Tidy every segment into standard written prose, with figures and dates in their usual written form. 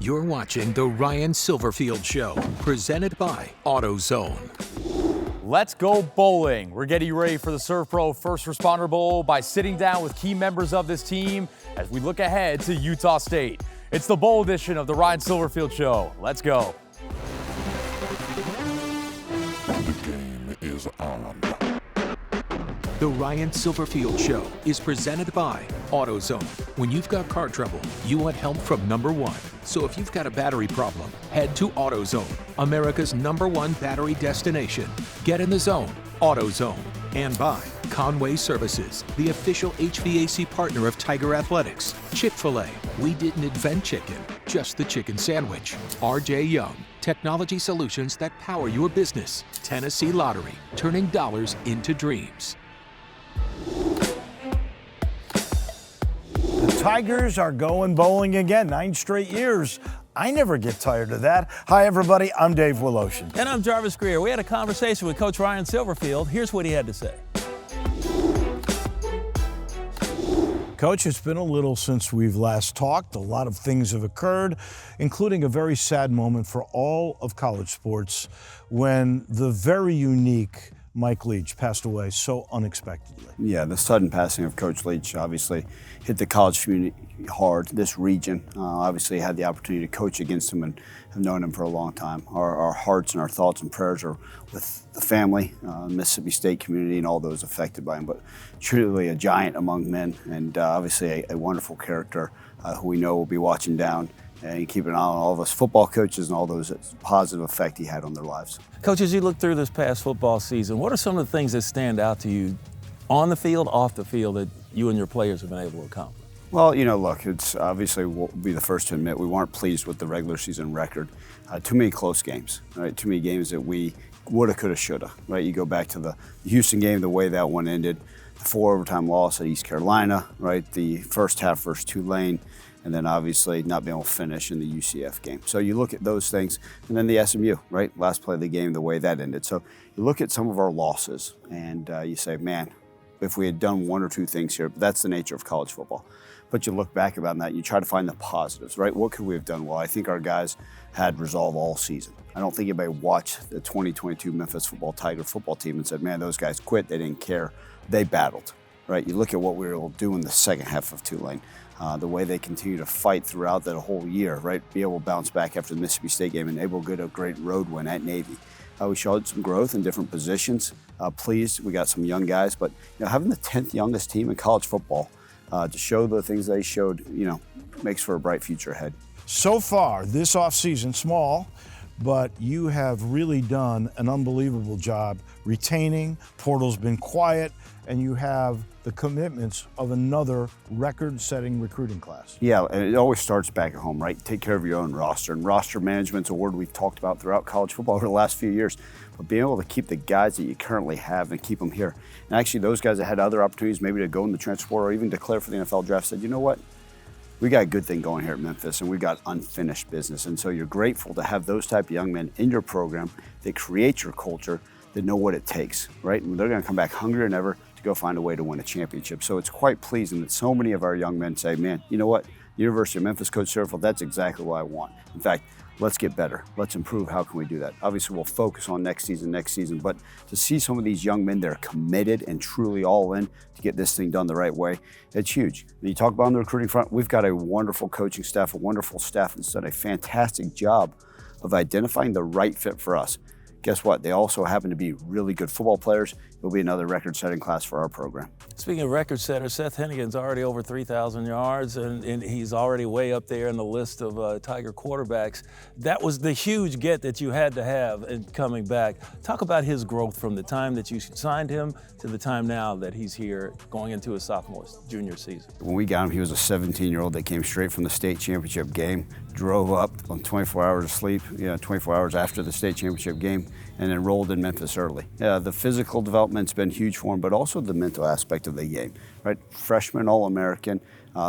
You're watching The Ryan Silverfield Show, presented by AutoZone. Let's go bowling. We're getting ready for the Serve Pro First Responder Bowl by sitting down with key members of this team as we look ahead to Utah State. It's the bowl edition of The Ryan Silverfield Show. Let's go. The game is on. The Ryan Silverfield Show is presented by AutoZone. When you've got car trouble, you want help from number one. So if you've got a battery problem, head to AutoZone, America's #1 battery destination. Get in the zone, AutoZone. And by Conway Services, the official HVAC partner of Tiger Athletics. Chick-fil-A, we didn't invent chicken, just the chicken sandwich. RJ Young, technology solutions that power your business. Tennessee Lottery, turning dollars into dreams. The Tigers are going bowling again, 9 straight years. I never get tired of that. Hi, everybody. I'm Dave Willoshin. And I'm Jarvis Greer. We had a conversation with Coach Ryan Silverfield. Here's what he had to say. Coach, it's been a little since we've last talked. A lot of things have occurred, including a very sad moment for all of college sports when the very unique Mike Leach passed away so unexpectedly. Yeah, the sudden passing of Coach Leach obviously hit the college community hard, this region. Obviously had the opportunity to coach against him and have known him for a long time. Our hearts and our thoughts and prayers are with the family, Mississippi State community, and all those affected by him. But truly a giant among men, and obviously a wonderful character who we know will be watching down and keeping an eye on all of us football coaches and all those positive effect he had on their lives. Coach, as you look through this past football season, what are some of the things that stand out to you on the field, off the field, that you and your players have been able to accomplish? Well, you know, look, it's obviously we'll be the first to admit we weren't pleased with the regular season record. Too many close games, right? Too many games that we woulda, coulda, shoulda, right? You go back to the Houston game, the way that one ended, the 4 overtime loss at East Carolina, right? The first half versus Tulane, and then obviously not being able to finish in the UCF game. So you look at those things, and then the SMU, right? Last play of the game, the way that ended. So you look at some of our losses, and you say, man, if we had done 1 or 2 things here, that's the nature of college football. But you look back about that, and you try to find the positives, right? What could we have done well? I think our guys had resolve all season. I don't think anybody watched the 2022 Memphis football Tiger football team and said, man, those guys quit, they didn't care. They battled, right? You look at what we were able to do in the second half of Tulane. The way they continue to fight throughout that whole year, right? Be able to bounce back after the Mississippi State game and able to get a great road win at Navy. We showed some growth in different positions. Pleased, we got some young guys, but you know, having the 10th youngest team in college football to show the things they showed, you know, makes for a bright future ahead. So far, this offseason, small, but you have really done an unbelievable job retaining. Portal's been quiet, and you have the commitments of another record-setting recruiting class. Yeah, and it always starts back at home, right? Take care of your own roster. And roster management's a word we've talked about throughout college football over the last few years. But being able to keep the guys that you currently have and keep them here. And actually, those guys that had other opportunities maybe to go in the transfer portal or even declare for the NFL draft said, you know what? We got a good thing going here at Memphis, and we've got unfinished business. And so you're grateful to have those type of young men in your program that create your culture, that know what it takes, right? And they're going to come back hungrier than ever to go find a way to win a championship. So it's quite pleasing that so many of our young men say, man, you know what? University of Memphis, Coach Silverfield, that's exactly what I want. In fact, let's get better. Let's improve. How can we do that? Obviously, we'll focus on next season, but to see some of these young men that are committed and truly all in to get this thing done the right way, it's huge. When you talk about on the recruiting front, we've got a wonderful coaching staff, a wonderful staff that's done a fantastic job of identifying the right fit for us. Guess what? They also happen to be really good football players. It'll be another record-setting class for our program. Speaking of record setters, Seth Hennigan's already over 3,000 yards, and he's already way up there in the list of Tiger quarterbacks. That was the huge get that you had to have in coming back. Talk about his growth from the time that you signed him to the time now that he's here going into his junior season. When we got him, he was a 17-year-old that came straight from the state championship game, drove up on 24 hours of sleep, 24 hours after the state championship game, and enrolled in Memphis early. The physical development's been huge for him, but also the mental aspect of the game, right? Freshman All-American,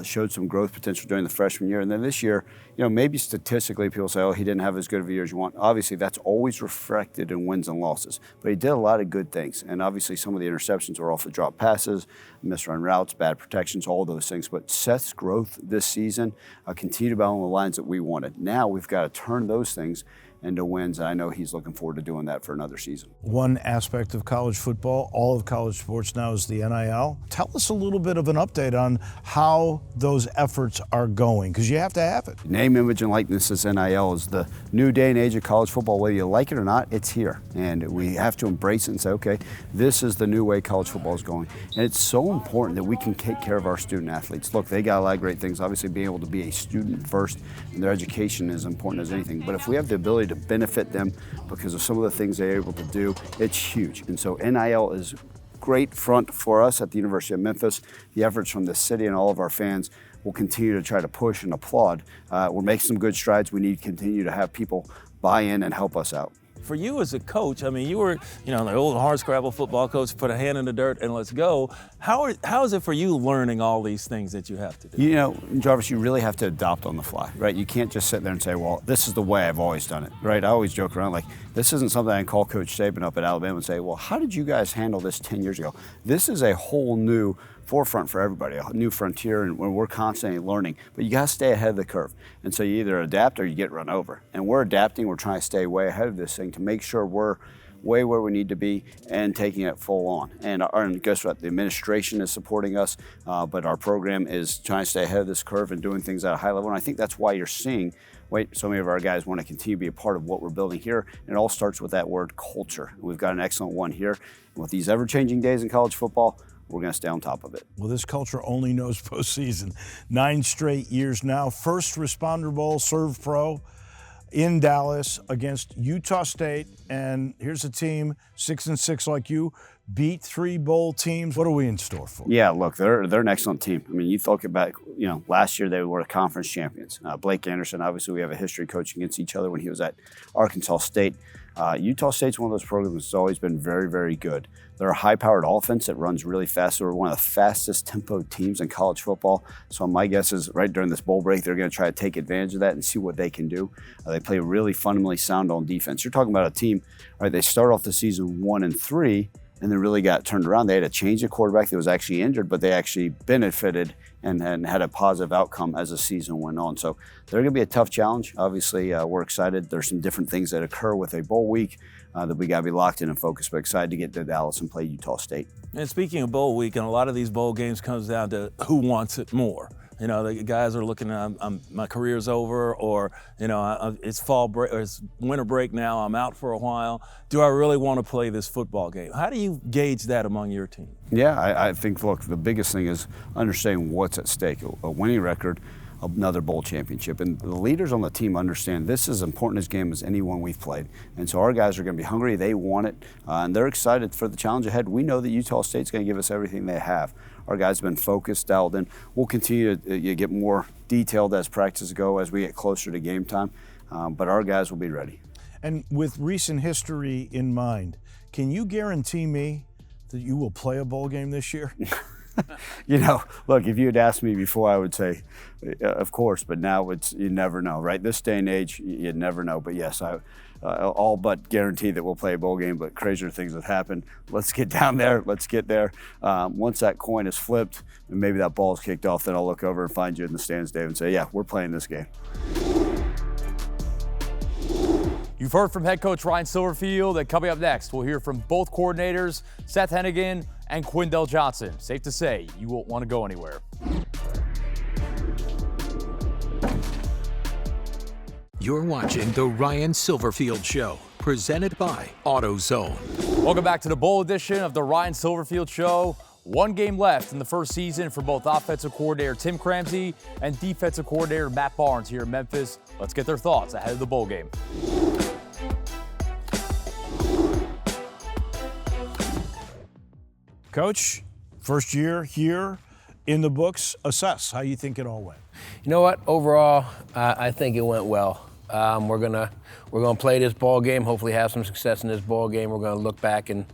showed some growth potential during the freshman year. And then this year, maybe statistically people say, oh, he didn't have as good of a year as you want. Obviously, that's always reflected in wins and losses. But he did a lot of good things. And obviously, some of the interceptions were off the drop passes, misrun routes, bad protections, all those things. But Seth's growth this season continued about on the lines that we wanted. Now we've got to turn those things into wins. And I know he's looking forward to doing that for another season. One aspect of college football, all of college sports now, is the NIL. Tell us a little bit of an update on how those efforts are going, because you have to have it. Name, image, and likeness as NIL is the new day and age of college football. Whether you like it or not, it's here. And we have to embrace it and say, okay, this is the new way college football is going. And it's so important that we can take care of our student athletes. Look, they got a lot of great things. Obviously, being able to be a student first and their education is important as anything. But if we have the ability to benefit them because of some of the things they're able to do, it's huge. And so NIL is great front for us at the University of Memphis. The efforts from the city and all of our fans will continue to try to push and applaud. We're making some good strides. We need to continue to have people buy in and help us out. For you as a coach, I mean, you were, the old hardscrabble football coach, put a hand in the dirt and let's go. How is it for you learning all these things that you have to do? Jarvis, you really have to adopt on the fly, right? You can't just sit there and say, well, this is the way I've always done it, right? I always joke around like, this isn't something I can call Coach Saban up at Alabama and say, well, how did you guys handle this 10 years ago? This is a whole new forefront for everybody, a new frontier, and we're constantly learning. But you got to stay ahead of the curve. And so you either adapt or you get run over. And we're adapting. We're trying to stay way ahead of this thing to make sure we're way where we need to be and taking it full on. And guess what? The administration is supporting us, but our program is trying to stay ahead of this curve and doing things at a high level. And I think that's why you're seeing so many of our guys want to continue to be a part of what we're building here. And it all starts with that word culture. We've got an excellent one here. And with these ever-changing days in college football, we're going to stay on top of it. Well, this culture only knows postseason. 9 straight years now. First Responder Bowl, Serve Pro in Dallas against Utah State. And here's a team, 6-6 like you, beat 3 bowl teams. What are we in store for? Yeah, look, they're an excellent team. I mean, you look back, last year they were conference champions. Blake Anderson, obviously we have a history coaching against each other when he was at Arkansas State. Utah State's one of those programs that's always been very, very good. They're a high-powered offense that runs really fast. They're one of the fastest tempo teams in college football. So my guess is right during this bowl break, they're going to try to take advantage of that and see what they can do. They play really fundamentally sound on defense. You're talking about a team, right? They start off the season 1-3. And then really got turned around. They had to change the quarterback that was actually injured, but they actually benefited and had a positive outcome as the season went on. So they're going to be a tough challenge. Obviously, we're excited. There's some different things that occur with a bowl week that we got to be locked in and focused, but excited to get to Dallas and play Utah State. And speaking of bowl week, and a lot of these bowl games comes down to who wants it more. The guys are looking at, my career's over, or, it's fall break, or it's winter break now, I'm out for a while. Do I really want to play this football game? How do you gauge that among your team? Yeah, I think, look, the biggest thing is understanding what's at stake. A winning record, another bowl championship. And the leaders on the team understand this is as important as game as any one we've played. And so our guys are going to be hungry. They want it, and they're excited for the challenge ahead. We know that Utah State's going to give us everything they have. Our guys have been focused, dialed in. We'll continue to get more detailed as practices go, as we get closer to game time. But our guys will be ready. And with recent history in mind, can you guarantee me that you will play a bowl game this year? Look, if you had asked me before, I would say, of course, but now you never know, right? This day and age, you never know. But yes, I'll all but guarantee that we'll play a bowl game, but crazier things have happened. Let's get down there. Let's get there. Once that coin is flipped and maybe that ball's kicked off, then I'll look over and find you in the stands, Dave, and say, yeah, we're playing this game. You've heard from head coach Ryan Silverfield, and coming up next, we'll hear from both coordinators, Seth Hennigan and Quindell Johnson. Safe to say, you won't want to go anywhere. You're watching The Ryan Silverfield Show, presented by AutoZone. Welcome back to the bowl edition of The Ryan Silverfield Show. 1 game left in the first season for both offensive coordinator Tim Cramsey and defensive coordinator Matt Barnes here in Memphis. Let's get their thoughts ahead of the bowl game. Coach, first year here in the books. Assess how you think it all went. You know what? Overall, I think it went well. We're gonna play this ball game. Hopefully, have some success in this ball game. We're gonna look back and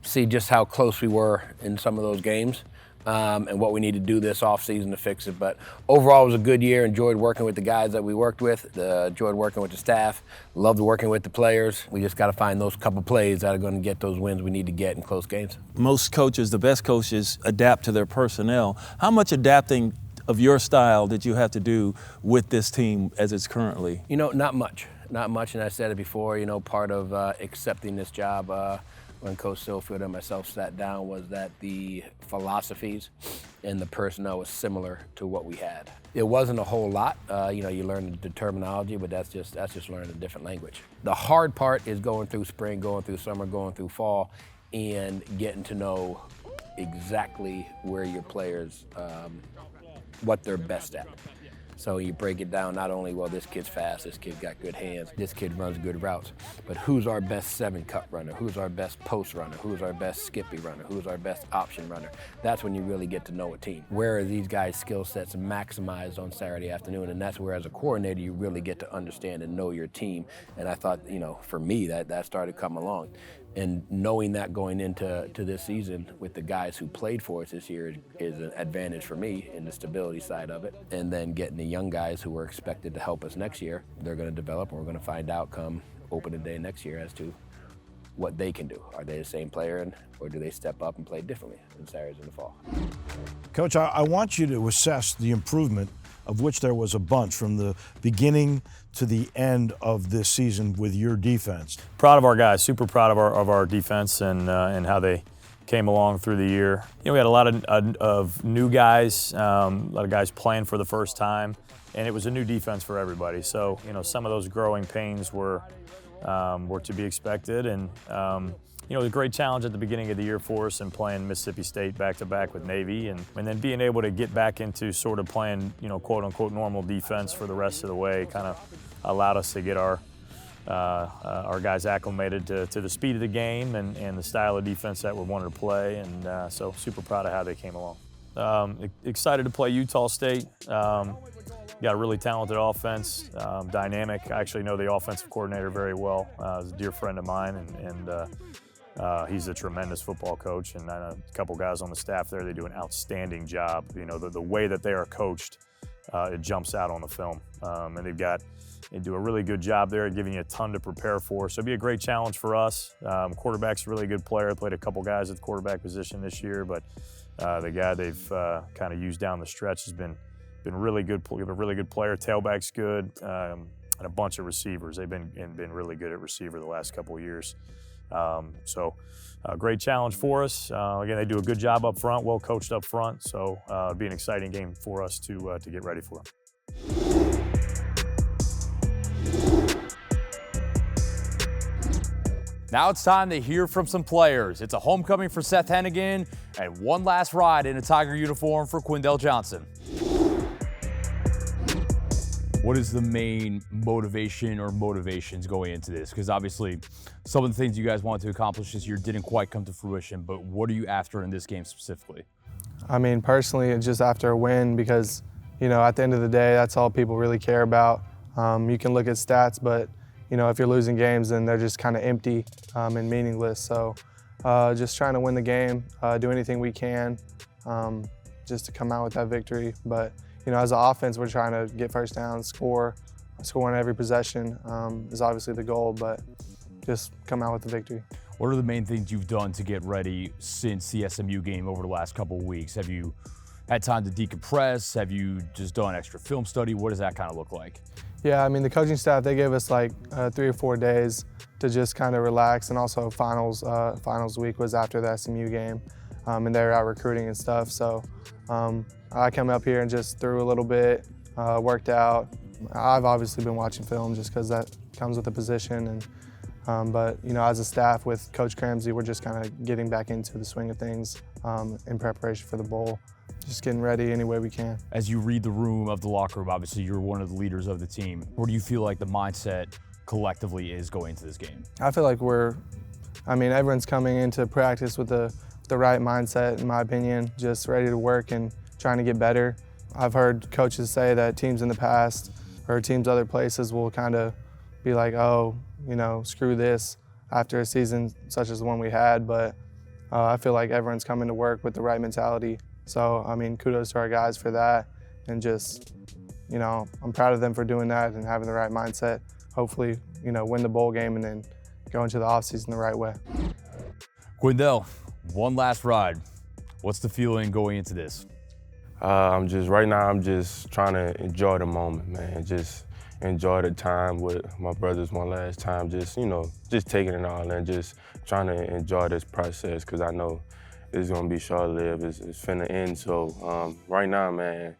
see just how close we were in some of those games. and what we need to do this offseason to fix it. But overall, it was a good year. Enjoyed working with the guys that we worked with. Enjoyed working with the staff. Loved working with the players. We just got to find those couple plays that are going to get those wins we need to get in close games. Most coaches, the best coaches, adapt to their personnel. How much adapting of your style did you have to do with this team as it's currently? Not much. Not much, and I said it before, part of accepting this job when Coach Silverfield and myself sat down was that the philosophies and the personnel was similar to what we had. It wasn't a whole lot. You learn the terminology, but that's just learning a different language. The hard part is going through spring, going through summer, going through fall, and getting to know exactly where your players, what they're best at. So you break it down, not only, well, this kid's fast, this kid's got good hands, this kid runs good routes, but who's our best 7-cut runner, who's our best post runner, who's our best skippy runner, who's our best option runner. That's when you really get to know a team. Where are these guys' skill sets maximized on Saturday afternoon? And that's where, as a coordinator, you really get to understand and know your team. And I thought, for me, that started coming along. And knowing that going into this season with the guys who played for us this year is an advantage for me in the stability side of it. And then getting the young guys who are expected to help us next year, they're going to develop, and we're going to find out come opening day next year as to what they can do. Are they the same player, or do they step up and play differently in Saturdays in the fall? Coach, I want you to assess the improvement, of which there was a bunch, from the beginning to the end of this season with your defense. Proud of our guys, super proud of our defense and how they came along through the year. We had a lot of new guys, a lot of guys playing for the first time, and it was a new defense for everybody. So, some of those growing pains were to be expected, and it was a great challenge at the beginning of the year for us, and playing Mississippi State back-to-back with Navy, and then being able to get back into sort of playing, quote-unquote normal defense for the rest of the way kind of allowed us to get our guys acclimated to the speed of the game and the style of defense that we wanted to play, and so super proud of how they came along. Excited to play Utah State. Got a really talented offense, dynamic. I actually know the offensive coordinator very well. He's a dear friend of mine, and he's a tremendous football coach, and I know a couple guys on the staff there. They do an outstanding job. The way that they are coached, it jumps out on the film, and they do a really good job there at giving you a ton to prepare for. So it'll be a great challenge for us. Quarterback's a really good player. Played a couple guys at the quarterback position this year, but the guy they've kind of used down the stretch has been really good. We have a really good player. Tailback's good, and a bunch of receivers. They've been really good at receiver the last couple of years. So a great challenge for us. Again, they do a good job up front, well coached up front. So it'll be an exciting game for us to get ready for. Now it's time to hear from some players. It's a homecoming for Seth Hennigan and one last ride in a Tiger uniform for Quindell Johnson. What is the main motivation or motivations going into this? Because obviously some of the things you guys wanted to accomplish this year didn't quite come to fruition, but what are you after in this game specifically? I mean, personally, it's just after a win because, at the end of the day, that's all people really care about. You can look at stats, but, if you're losing games, then they're just kind of empty and meaningless. So just trying to win the game, do anything we can just to come out with that victory. But, as an offense, we're trying to get first down, score on every possession is obviously the goal, but just come out with the victory. What are the main things you've done to get ready since the SMU game over the last couple of weeks? Have you had time to decompress? Have you just done extra film study? What does that kind of look like? Yeah, I mean, the coaching staff, they gave us like 3 or 4 days to just kind of relax, and also finals week was after the SMU game, and they were out recruiting and stuff. So I come up here and just threw a little bit, worked out. I've obviously been watching film just because that comes with the position, and but as a staff with Coach Cramsey, we're just kind of getting back into the swing of things in preparation for the bowl. Just getting ready any way we can. As you read the room of the locker room, obviously you're one of the leaders of the team. Where do you feel like the mindset collectively is going into this game? I feel like everyone's coming into practice with the right mindset, in my opinion, just ready to work and trying to get better. I've heard coaches say that teams in the past or teams other places will kind of be like, oh, screw this after a season such as the one we had, but I feel like everyone's coming to work with the right mentality. So, I mean, kudos to our guys for that. And just, you know, I'm proud of them for doing that and having the right mindset. Hopefully, you know, win the bowl game and then go into the offseason the right way. Quindell, one last ride. What's the feeling going into this? Right now, I'm just trying to enjoy the moment, man. Just enjoy the time with my brothers one last time. Just, you know, just taking it all and just trying to enjoy this process because I know it's going to be short-lived. It's finna end. So right now, man,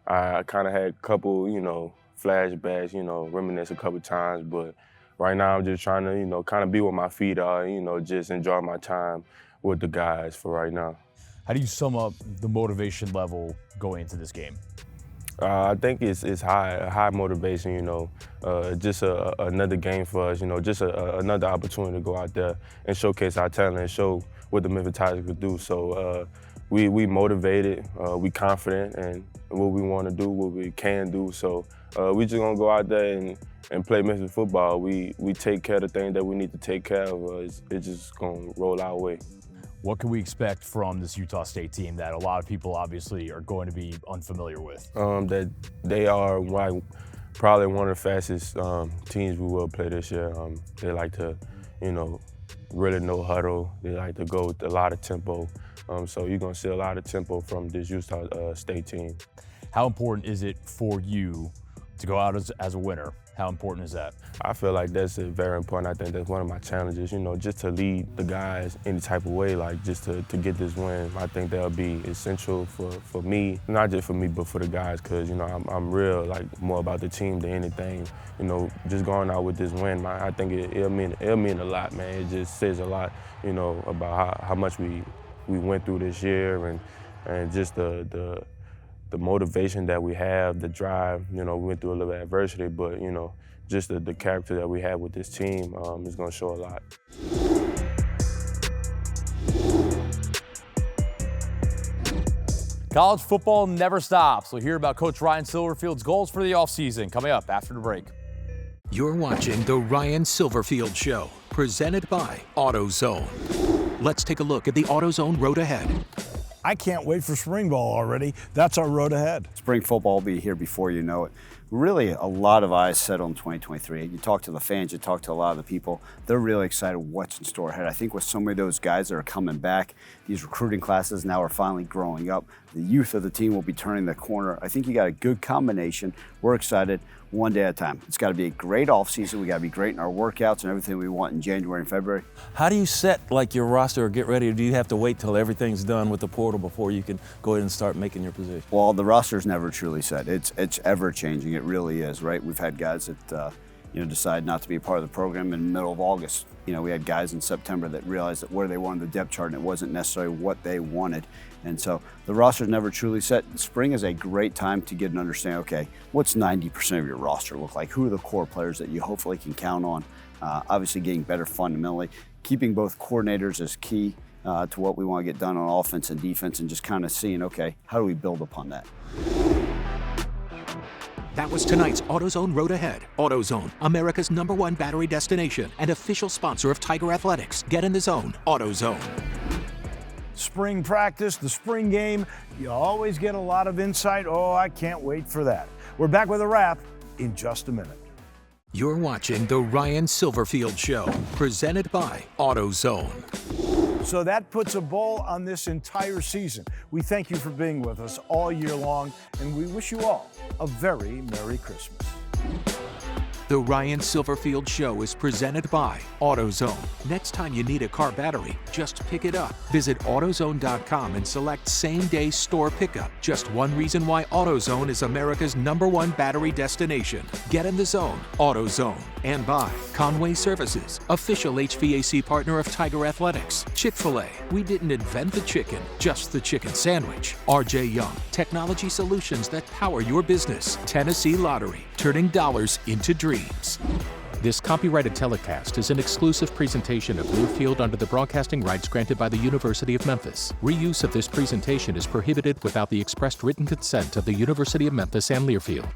I kind of had a couple, you know, flashbacks, you know, reminisce a couple times. But right now, I'm just trying to, you know, kind of be where my feet are, you know, just enjoy my time with the guys for right now. How do you sum up the motivation level going into this game? I think it's high motivation, you know, just another game for us, you know, just another opportunity to go out there and showcase our talent and show what the Memphis Tigers could do. So we motivated, we confident in what we want to do, what we can do. So we just gonna go out there and play Memphis football. We take care of the things that we need to take care of. It's just gonna roll our way. What can we expect from this Utah State team that a lot of people obviously are going to be unfamiliar with? That they are probably one of the fastest teams we will play this year. They like to, you know, really no huddle. They like to go with a lot of tempo. So you're gonna see a lot of tempo from this Utah State team. How important is it for you to go out as a winner? How important is that? I feel like that's very important. I think that's one of my challenges, you know, just to lead the guys any type of way, like just to get this win. I think that'll be essential for me, not just for me, but for the guys, because, you know, I'm real, like, more about the team than anything. You know, just going out with this win, I think it'll mean a lot, man. It just says a lot, you know, about how much we went through this year and just the motivation that we have, the drive. You know, we went through a little bit of adversity, but, you know, just the character that we have with this team is going to show a lot. College football never stops. We'll hear about Coach Ryan Silverfield's goals for the offseason coming up after the break. You're watching The Ryan Silverfield Show, presented by AutoZone. Let's take a look at the AutoZone road ahead. I can't wait for spring ball already. That's our road ahead. Spring football will be here before you know it. Really, a lot of eyes set on 2023. You talk to the fans, you talk to a lot of the people. They're really excited what's in store ahead. I think with so many of those guys that are coming back, these recruiting classes now are finally growing up. The youth of the team will be turning the corner. I think you got a good combination. We're excited one day at a time. It's got to be a great offseason. We got to be great in our workouts and everything we want in January and February. How do you set like your roster or get ready? Or do you have to wait till everything's done with the portal before you can go ahead and start making your position? Well, the roster's never truly set. It's ever changing. It really is, right? We've had guys that decide not to be a part of the program in the middle of August. You know, we had guys in September that realized that where they wanted the depth chart and it wasn't necessarily what they wanted. And so the roster's never truly set. Spring is a great time to get an understanding, okay, what's 90% of your roster look like? Who are the core players that you hopefully can count on? Obviously getting better fundamentally. Keeping both coordinators is key to what we want to get done on offense and defense, and just kind of seeing, okay, how do we build upon that? That was tonight's AutoZone Road Ahead. AutoZone, America's #1 battery destination and official sponsor of Tiger Athletics. Get in the zone, AutoZone. Spring practice, the spring game, you always get a lot of insight. Oh, I can't wait for that. We're back with a wrap in just a minute. You're watching The Ryan Silverfield Show, presented by AutoZone. So that puts a bow on this entire season. We thank you for being with us all year long, and we wish you all a very Merry Christmas. The Ryan Silverfield Show is presented by AutoZone. Next time you need a car battery, just pick it up. Visit AutoZone.com and select same-day store pickup. Just one reason why AutoZone is America's #1 battery destination. Get in the zone, AutoZone. And by Conway Services, official HVAC partner of Tiger Athletics. Chick-fil-A, we didn't invent the chicken, just the chicken sandwich. RJ Young, technology solutions that power your business. Tennessee Lottery, turning dollars into dreams. This copyrighted telecast is an exclusive presentation of Learfield under the broadcasting rights granted by the University of Memphis. Reuse of this presentation is prohibited without the expressed written consent of the University of Memphis and Learfield.